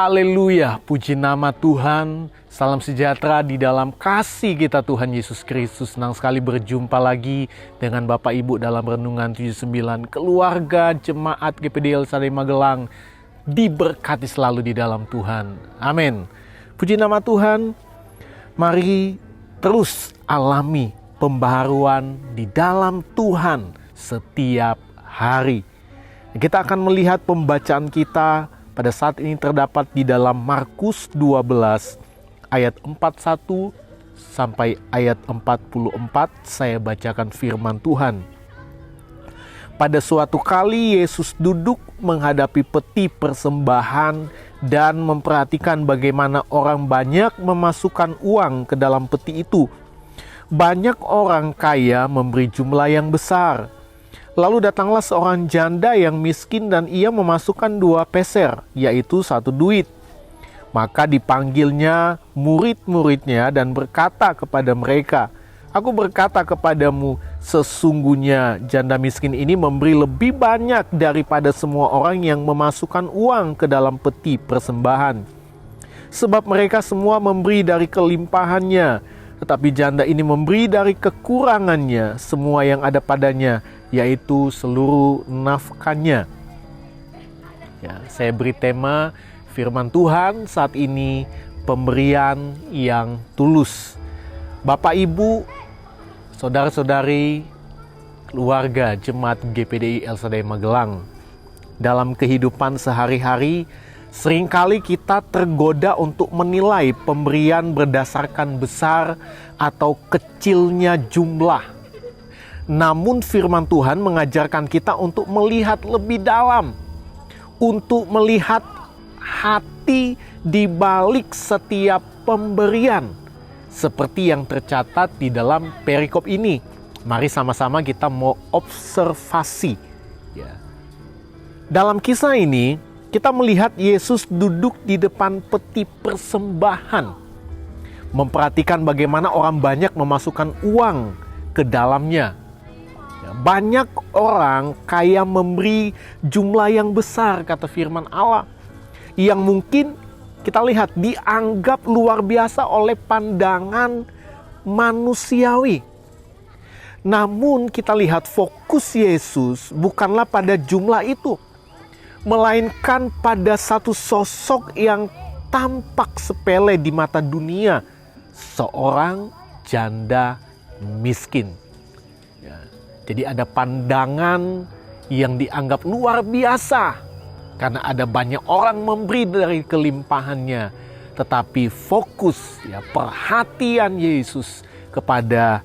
Haleluya, puji nama Tuhan, salam sejahtera di dalam kasih kita Tuhan Yesus Kristus. Senang sekali berjumpa lagi dengan Bapak Ibu dalam Renungan 79. Keluarga Jemaat GPD El Shaddai Magelang diberkati selalu di dalam Tuhan. Amin. Puji nama Tuhan, mari terus alami pembaharuan di dalam Tuhan setiap hari. Kita akan melihat pembacaan kita pada saat ini terdapat di dalam Markus 12 ayat 41 sampai ayat 44. Saya bacakan firman Tuhan. Pada suatu kali Yesus duduk menghadapi peti persembahan dan memperhatikan bagaimana orang banyak memasukkan uang ke dalam peti itu. Banyak orang kaya memberi jumlah yang besar. Lalu datanglah seorang janda yang miskin dan ia memasukkan 2 peser, yaitu 1 duit. Maka dipanggilnya murid-muridnya dan berkata kepada mereka, "Aku berkata kepadamu, sesungguhnya janda miskin ini memberi lebih banyak daripada semua orang yang memasukkan uang ke dalam peti persembahan. Sebab mereka semua memberi dari kelimpahannya, tetapi janda ini memberi dari kekurangannya semua yang ada padanya, yaitu seluruh nafkahnya." Ya, saya beri tema firman Tuhan saat ini, pemberian yang tulus. Bapak Ibu, saudara-saudari, keluarga Jemaat GPDI El Shaddai Magelang, dalam kehidupan sehari-hari seringkali kita tergoda untuk menilai pemberian berdasarkan besar atau kecilnya jumlah. Namun firman Tuhan mengajarkan kita untuk melihat lebih dalam, untuk melihat hati di balik setiap pemberian, seperti yang tercatat di dalam perikop ini. Mari sama-sama kita mau observasi. Ya. Dalam kisah ini, kita melihat Yesus duduk di depan peti persembahan, memperhatikan bagaimana orang banyak memasukkan uang ke dalamnya. Banyak orang kaya memberi jumlah yang besar, kata firman Allah, yang mungkin kita lihat dianggap luar biasa oleh pandangan manusiawi. Namun kita lihat fokus Yesus bukanlah pada jumlah itu, melainkan pada satu sosok yang tampak sepele di mata dunia, seorang janda miskin. Jadi ada pandangan yang dianggap luar biasa karena ada banyak orang memberi dari kelimpahannya. Tetapi fokus perhatian Yesus kepada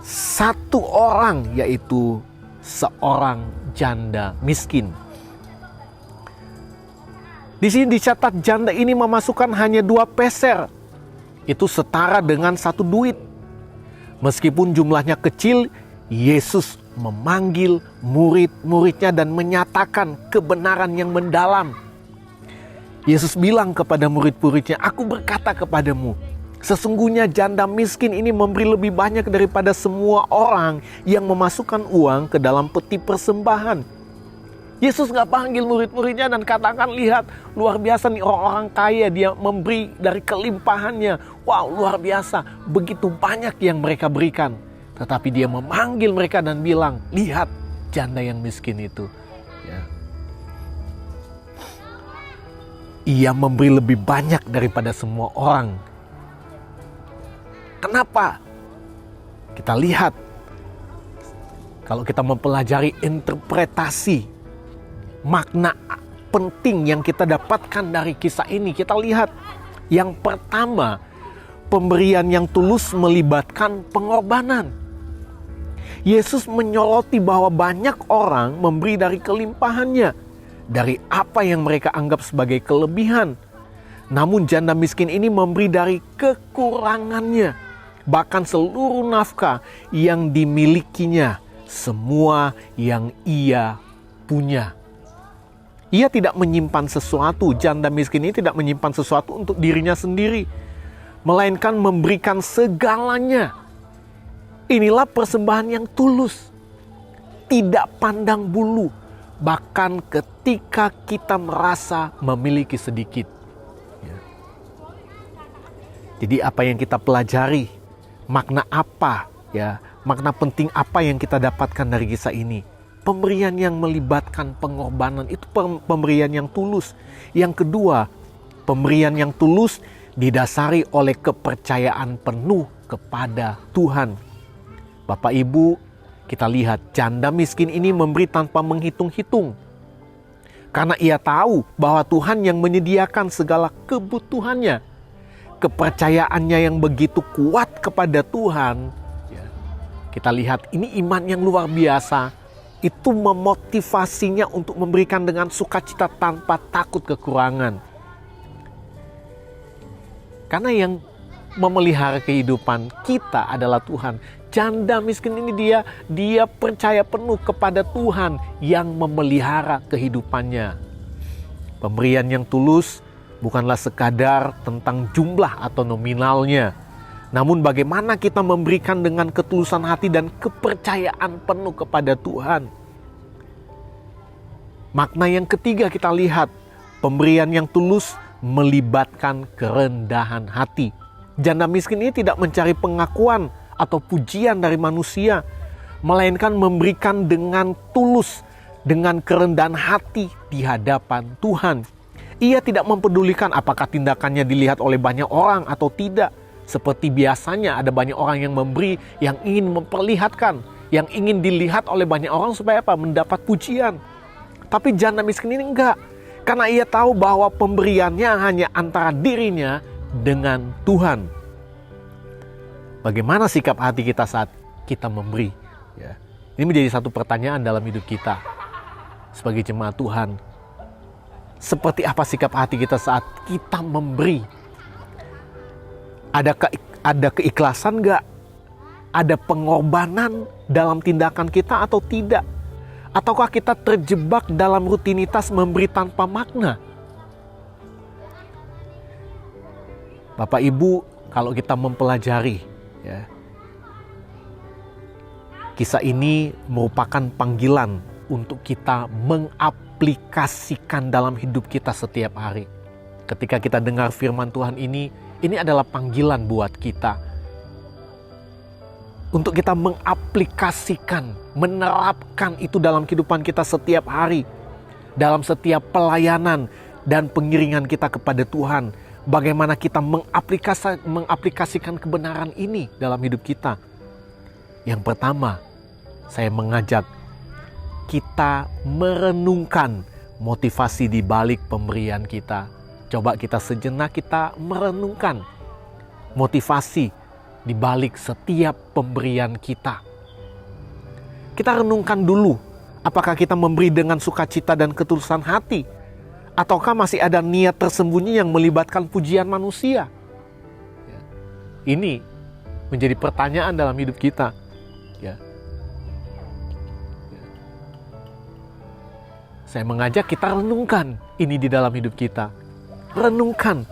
satu orang, yaitu seorang janda miskin. Di sini dicatat janda ini memasukkan hanya 2 peser. Itu setara dengan 1 duit. Meskipun jumlahnya kecil, Yesus memanggil murid-muridnya dan menyatakan kebenaran yang mendalam. Yesus bilang kepada murid-muridnya, "Aku berkata kepadamu, sesungguhnya janda miskin ini memberi lebih banyak daripada semua orang yang memasukkan uang ke dalam peti persembahan." Yesus gak panggil murid-muridnya dan katakan, "Lihat, luar biasa nih orang-orang kaya, dia memberi dari kelimpahannya. Wow, luar biasa, begitu banyak yang mereka berikan." Tetapi dia memanggil mereka dan bilang, "Lihat janda yang miskin itu." Ya. Ia memberi lebih banyak daripada semua orang. Kenapa? Kita lihat, kalau kita mempelajari interpretasi, makna penting yang kita dapatkan dari kisah ini, kita lihat yang pertama, pemberian yang tulus melibatkan pengorbanan. Yesus menyoroti bahwa banyak orang memberi dari kelimpahannya, dari apa yang mereka anggap sebagai kelebihan. Namun janda miskin ini memberi dari kekurangannya, bahkan seluruh nafkah yang dimilikinya, semua yang ia punya. Ia tidak menyimpan sesuatu, janda miskin ini tidak menyimpan sesuatu untuk dirinya sendiri, melainkan memberikan segalanya. Inilah persembahan yang tulus, tidak pandang bulu, bahkan ketika kita merasa memiliki sedikit. Jadi apa yang kita pelajari, makna apa, makna penting apa yang kita dapatkan dari kisah ini? Pemberian yang melibatkan pengorbanan itu pemberian yang tulus. Yang kedua, pemberian yang tulus didasari oleh kepercayaan penuh kepada Tuhan. Bapak Ibu, kita lihat janda miskin ini memberi tanpa menghitung-hitung. Karena ia tahu bahwa Tuhan yang menyediakan segala kebutuhannya. Kepercayaannya yang begitu kuat kepada Tuhan. Kita lihat ini iman yang luar biasa. Itu memotivasinya untuk memberikan dengan sukacita tanpa takut kekurangan. Karena yang memelihara kehidupan kita adalah Tuhan. Janda miskin ini dia percaya penuh kepada Tuhan yang memelihara kehidupannya. Pemberian yang tulus bukanlah sekadar tentang jumlah atau nominalnya. Namun bagaimana kita memberikan dengan ketulusan hati dan kepercayaan penuh kepada Tuhan. Makna yang ketiga kita lihat, pemberian yang tulus melibatkan kerendahan hati. Janda miskin ini tidak mencari pengakuan atau pujian dari manusia, melainkan memberikan dengan tulus, dengan kerendahan hati di hadapan Tuhan. Ia tidak mempedulikan apakah tindakannya dilihat oleh banyak orang atau tidak. Seperti biasanya ada banyak orang yang memberi, yang ingin memperlihatkan, yang ingin dilihat oleh banyak orang supaya apa? Mendapat pujian. Tapi janda miskin ini enggak. Karena ia tahu bahwa pemberiannya hanya antara dirinya dengan Tuhan. Bagaimana sikap hati kita saat kita memberi? Ini menjadi satu pertanyaan dalam hidup kita sebagai jemaat Tuhan. Seperti apa sikap hati kita saat kita memberi? Ada keikhlasan enggak? Ada pengorbanan dalam tindakan kita atau tidak? Ataukah kita terjebak dalam rutinitas memberi tanpa makna? Bapak Ibu, kalau kita mempelajari, kisah ini merupakan panggilan untuk kita mengaplikasikan dalam hidup kita setiap hari. Ketika kita dengar firman Tuhan ini adalah panggilan buat kita. Untuk kita mengaplikasikan, menerapkan itu dalam kehidupan kita setiap hari. Dalam setiap pelayanan dan pengiringan kita kepada Tuhan. Bagaimana kita mengaplikasikan kebenaran ini dalam hidup kita. Yang pertama, saya mengajak kita merenungkan motivasi di balik pemberian kita. Coba kita sejenak kita merenungkan motivasi di balik setiap pemberian kita. Kita renungkan dulu, apakah kita memberi dengan sukacita dan ketulusan hati? Ataukah masih ada niat tersembunyi yang melibatkan pujian manusia? Ini menjadi pertanyaan dalam hidup kita. Saya mengajak kita renungkan ini di dalam hidup kita. Renungkan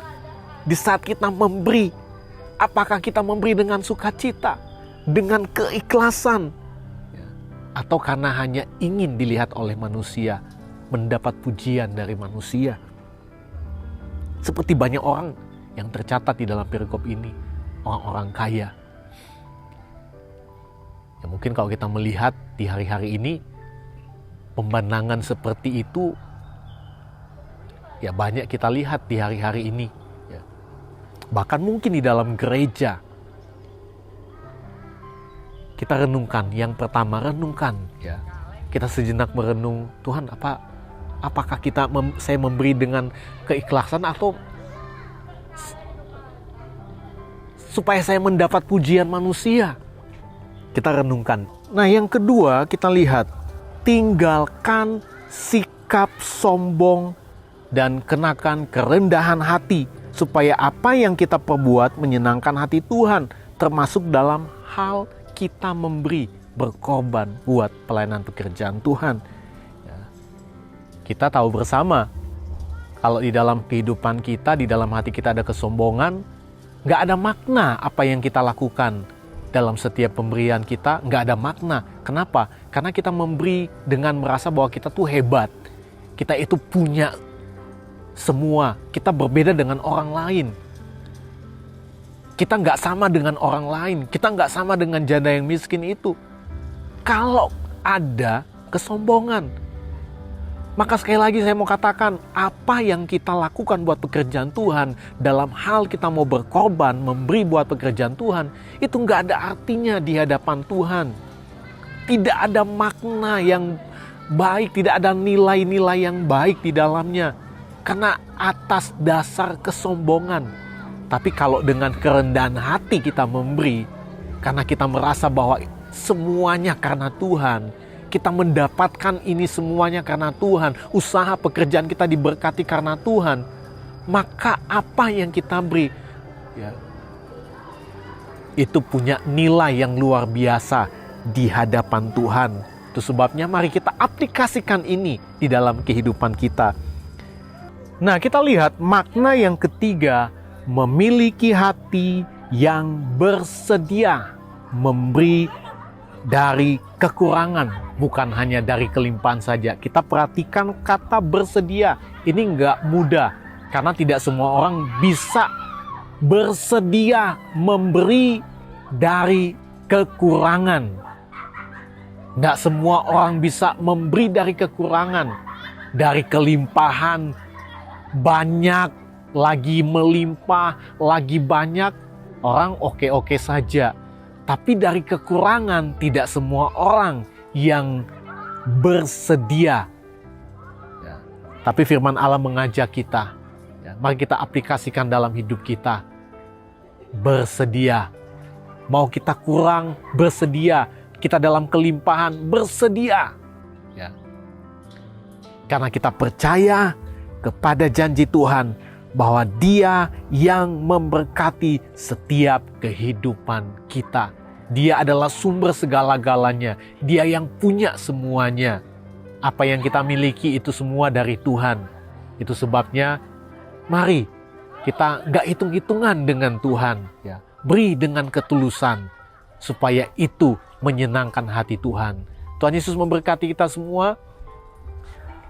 di saat kita memberi. Apakah kita memberi dengan sukacita, dengan keikhlasan, atau karena hanya ingin dilihat oleh manusia, mendapat pujian dari manusia? Seperti banyak orang yang tercatat di dalam perikop ini, orang-orang kaya. Ya mungkin kalau kita melihat di hari-hari ini, pemandangan seperti itu ya banyak kita lihat di hari-hari ini. Bahkan mungkin di dalam gereja. Kita renungkan, yang pertama renungkan. Kita sejenak merenung, Tuhan apakah saya memberi dengan keikhlasan atau supaya saya mendapat pujian manusia? Kita renungkan. Nah, yang kedua kita lihat, tinggalkan sikap sombong dan kenakan kerendahan hati, supaya apa yang kita perbuat menyenangkan hati Tuhan, termasuk dalam hal kita memberi, berkorban buat pelayanan pekerjaan Tuhan. Ya. Kita tahu bersama, kalau di dalam kehidupan kita, di dalam hati kita ada kesombongan, nggak ada makna apa yang kita lakukan. Dalam setiap pemberian kita nggak ada makna. Kenapa? Karena kita memberi dengan merasa bahwa kita tuh hebat. Kita itu punya semua. Kita berbeda dengan orang lain. Kita nggak sama dengan orang lain. Kita nggak sama dengan janda yang miskin itu. Kalau ada kesombongan, maka sekali lagi saya mau katakan, apa yang kita lakukan buat pekerjaan Tuhan, dalam hal kita mau berkorban, memberi buat pekerjaan Tuhan, itu nggak ada artinya di hadapan Tuhan. Tidak ada makna yang baik, tidak ada nilai-nilai yang baik di dalamnya. Karena atas dasar kesombongan. Tapi kalau dengan kerendahan hati kita memberi, karena kita merasa bahwa semuanya karena Tuhan, kita mendapatkan ini semuanya karena Tuhan, usaha pekerjaan kita diberkati karena Tuhan, maka apa yang kita beri, ya, itu punya nilai yang luar biasa di hadapan Tuhan. Itu sebabnya mari kita aplikasikan ini di dalam kehidupan kita. Nah, kita lihat makna yang ketiga, memiliki hati yang bersedia memberi dari kekurangan, bukan hanya dari kelimpahan saja. Kita perhatikan kata bersedia. Ini enggak mudah, karena tidak semua orang bisa bersedia memberi dari kekurangan. Enggak semua orang bisa memberi dari kekurangan. Dari kelimpahan, banyak, lagi melimpah, lagi banyak, orang oke-oke saja. Tapi dari kekurangan, tidak semua orang yang bersedia. Ya. Tapi firman Allah mengajak kita, ya, mari kita aplikasikan dalam hidup kita. Bersedia. Mau kita kurang, bersedia. Kita dalam kelimpahan, bersedia. Ya. Karena kita percaya kepada janji Tuhan, bahwa Dia yang memberkati setiap kehidupan kita. Dia adalah sumber segala-galanya. Dia yang punya semuanya. Apa yang kita miliki itu semua dari Tuhan. Itu sebabnya mari kita gak hitung-hitungan dengan Tuhan. Ya. Beri dengan ketulusan supaya itu menyenangkan hati Tuhan. Tuhan Yesus memberkati kita semua.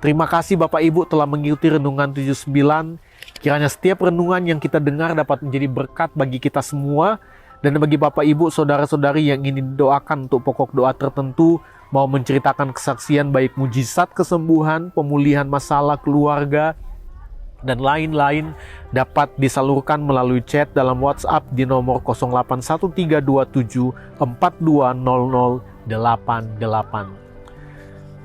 Terima kasih Bapak Ibu telah mengikuti Renungan 79. Kiranya setiap renungan yang kita dengar dapat menjadi berkat bagi kita semua. Dan bagi Bapak Ibu, saudara-saudari yang ingin doakan untuk pokok doa tertentu, mau menceritakan kesaksian baik mujizat kesembuhan, pemulihan masalah keluarga, dan lain-lain, dapat disalurkan melalui chat dalam WhatsApp di nomor 081327420088.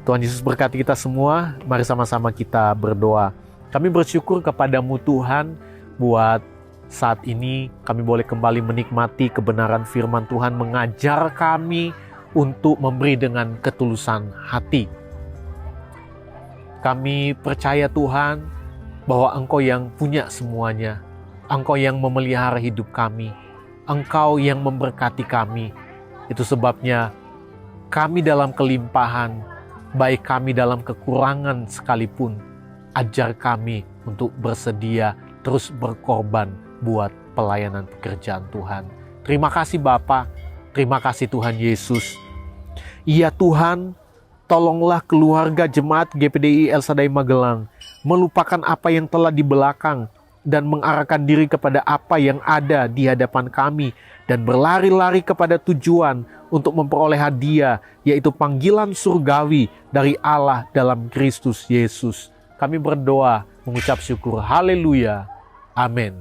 Tuhan Yesus berkati kita semua. Mari sama-sama kita berdoa. Kami bersyukur kepadamu Tuhan, buat saat ini kami boleh kembali menikmati kebenaran firman Tuhan, mengajar kami untuk memberi dengan ketulusan hati. Kami percaya Tuhan bahwa Engkau yang punya semuanya. Engkau yang memelihara hidup kami. Engkau yang memberkati kami. Itu sebabnya kami dalam kelimpahan, baik kami dalam kekurangan sekalipun, ajar kami untuk bersedia terus berkorban buat pelayanan pekerjaan Tuhan. Terima kasih Bapa, terima kasih Tuhan Yesus. Ya Tuhan, tolonglah keluarga jemaat GPDI El Shaddai Magelang melupakan apa yang telah di belakang dan mengarahkan diri kepada apa yang ada di hadapan kami dan berlari-lari kepada tujuan untuk memperoleh hadiah, yaitu panggilan surgawi dari Allah dalam Kristus Yesus. Kami berdoa mengucap syukur. Haleluya. Amin.